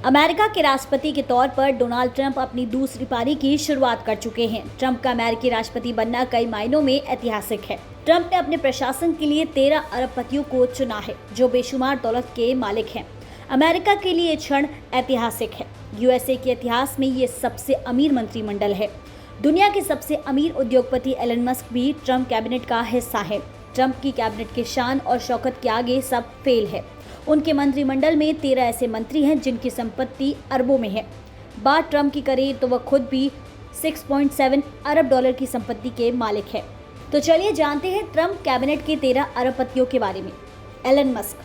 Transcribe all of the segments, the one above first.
America के राष्ट्रपति के तौर पर डोनाल्ड ट्रंप अपनी दूसरी पारी की शुरुआत कर चुके हैं। ट्रंप का अमेरिकी राष्ट्रपति बनना कई मायनों में ऐतिहासिक है। ट्रंप ने अपने प्रशासन के लिए 13 अरबपतियों को चुना है, जो बेशुमार दौलत के मालिक हैं। अमेरिका के लिए क्षण ऐतिहासिक है। यूएसए के इतिहास में ये सबसे अमीर मंत्रिमंडल है। दुनिया के सबसे अमीर उद्योगपति एलन मस्क भी ट्रंप कैबिनेट का हिस्सा है। ट्रंप की कैबिनेट के शान और शौकत के आगे सब फेल है। उनके मंत्रिमंडल में 13 ऐसे मंत्री हैं जिनकी संपत्ति अरबों में है। बात ट्रंप की करें तो वह खुद भी 6.7 अरब डॉलर की संपत्ति के मालिक है। तो चलिए जानते हैं ट्रंप कैबिनेट के 13 अरबपतियों के बारे में। एलन मस्क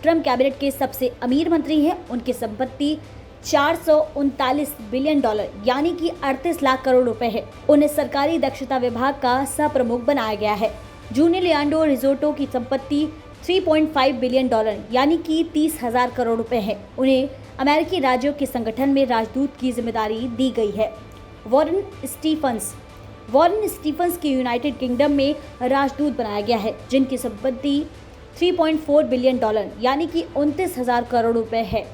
ट्रंप कैबिनेट के सबसे अमीर मंत्री हैं। उनकी संपत्ति 439 बिलियन डॉलर यानी कि 38 लाख करोड़ रुपए है। उन्हें सरकारी दक्षता विभाग का सह प्रमुख बनाया गया है। जूनियर लियांडो रिजोर्टो की संपत्ति 3.5 बिलियन डॉलर यानी कि 30,000 करोड़ रुपए है। उन्हें अमेरिकी राज्यों के संगठन में राजदूत की जिम्मेदारी दी गई है। वॉरेन स्टीफंस के यूनाइटेड किंगडम में राजदूत बनाया गया है, जिनकी संपत्ति 3.4 बिलियन डॉलर यानी कि 29,000 करोड़ रुपए है।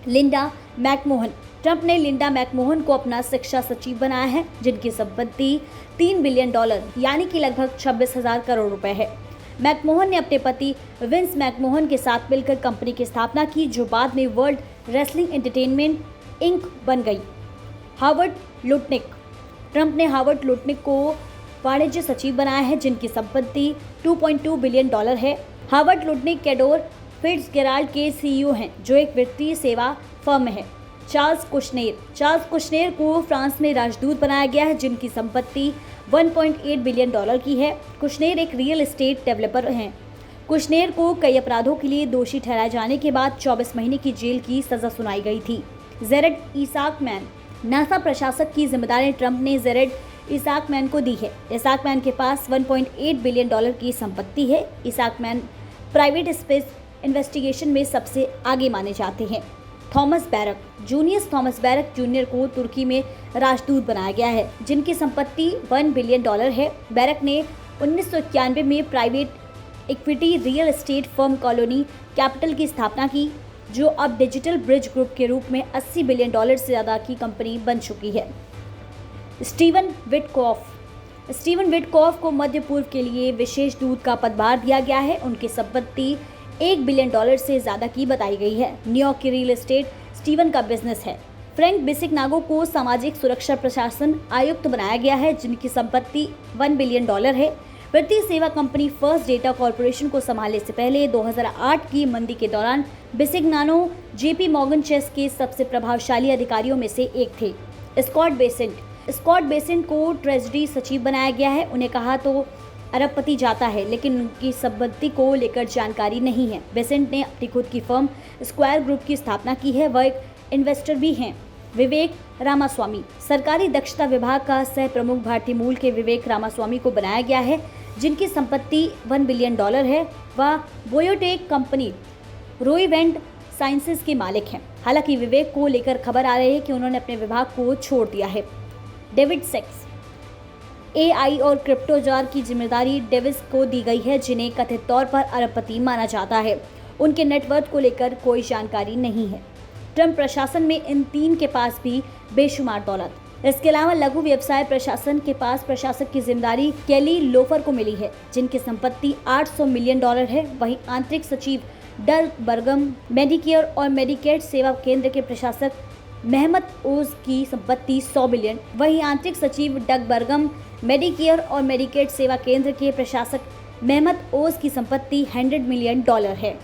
लिंडा मैकमोहन ट्रंप ने लिंडा मैकमोहन को अपना शिक्षा सचिव बनाया है, जिनकी संपत्ति 3 बिलियन डॉलर यानी कि लगभग 26,000 करोड़ रुपए है। मैकमोहन ने अपने पति विंस मैकमोहन के साथ मिलकर कंपनी की स्थापना की, जो बाद में वर्ल्ड रेसलिंग एंटरटेनमेंट इंक बन गई। ट्रंप ने हार्वर्ड लुटनिक को वाणिज्य सचिव बनाया है, जिनकी संपत्ति 2.2 बिलियन डॉलर है। हार्वर्ड लुटनिक कैडोर फिट्जगेराल्ड के सीईओ हैं, जो एक वित्तीय सेवा फर्म है। चार्ल्स कुशनेर को फ्रांस में राजदूत बनाया गया है, जिनकी संपत्ति 1.8 बिलियन डॉलर की है। कुशनेर एक रियल एस्टेट डेवलपर हैं। कुशनेर को कई अपराधों के लिए दोषी ठहराए जाने के बाद 24 महीने की जेल की सजा सुनाई गई थी। जेरेड इसाकमैन नासा प्रशासक की जिम्मेदारी ट्रंप ने जेरेड इसाकमैन को दी है। इसाकमैन के पास 1.8 बिलियन डॉलर की संपत्ति है। इसाकमैन प्राइवेट स्पेस इन्वेस्टिगेशन में सबसे आगे माने जाते हैं। थॉमस बैरक जूनियर को तुर्की में राजदूत बनाया गया है, जिनकी संपत्ति 1 बिलियन डॉलर है। बैरक ने 1991 में private equity real estate firm colony capital की स्थापना की, जो अब डिजिटल ब्रिज ग्रुप के रूप में 80 बिलियन डॉलर से ज़्यादा की कंपनी बन चुकी है। स्टीवन विटकॉफ को मध्य पूर्व के लिए विशेष दूत का पदभार दिया गया है। उनकी संपत्ति 1 बिलियन डॉलर से ज़्यादा की बताई गई है। न्यूयॉर्क की रियल एस्टेट स्टीवन का बिजनेस है। फ्रैंक बिसिग्नागो को सामाजिक सुरक्षा प्रशासन आयुक्त बनाया गया है, जिनकी संपत्ति 1 बिलियन डॉलर है। वित्तीय सेवा कंपनी फर्स्ट डेटा कॉर्पोरेशन को संभालने से पहले 2008 की मंदी के दौरान बिसिग्नानो जेपी मॉर्गन चेस के सबसे प्रभावशाली अधिकारियों में से एक थे। स्कॉट बेसेंट को ट्रेजरी सचिव बनाया गया है। उन्हें कहा तो अरबपति जाता है, लेकिन उनकी संपत्ति को लेकर जानकारी नहीं है। बेसेंट ने अपनी खुद की फर्म स्क्वायर ग्रुप की स्थापना की है। वह एक इन्वेस्टर भी हैं। विवेक रामास्वामी सरकारी दक्षता विभाग का सह प्रमुख भारतीय मूल के विवेक रामास्वामी को बनाया गया है, जिनकी संपत्ति 1 बिलियन डॉलर है। वह बायोटेक कंपनी रोइवेंट साइंसेज के मालिक हैं। हालांकि विवेक को लेकर खबर आ रही है कि उन्होंने अपने विभाग को छोड़ दिया है। डेविड सेक्स एआई और क्रिप्टोजार की जिम्मेदारी डेविस को दी गई है, जिन्हें कथित तौर पर अरबपति माना जाता है। उनके नेटवर्थ को लेकर कोई जानकारी नहीं है। ट्रंप प्रशासन में इन 3 के पास भी बेशुमार दौलत। इसके अलावा लघु व्यवसाय प्रशासन के पास प्रशासक की जिम्मेदारी केली लोफर को मिली है, जिनकी संपत्ति 800 मिलियन डॉलर है। वहीं आंतरिक सचिव डग बर्गम मेडिकेयर और मेडिकेड सेवा केंद्र के प्रशासक मेहमत ओज की संपत्ति 100 बिलियन। वहीं आंतरिक सचिव डग बर्गम मेडिकेयर और मेडिकेड सेवा केंद्र के प्रशासक मेहमत ओज की संपत्ति 100 मिलियन डॉलर है।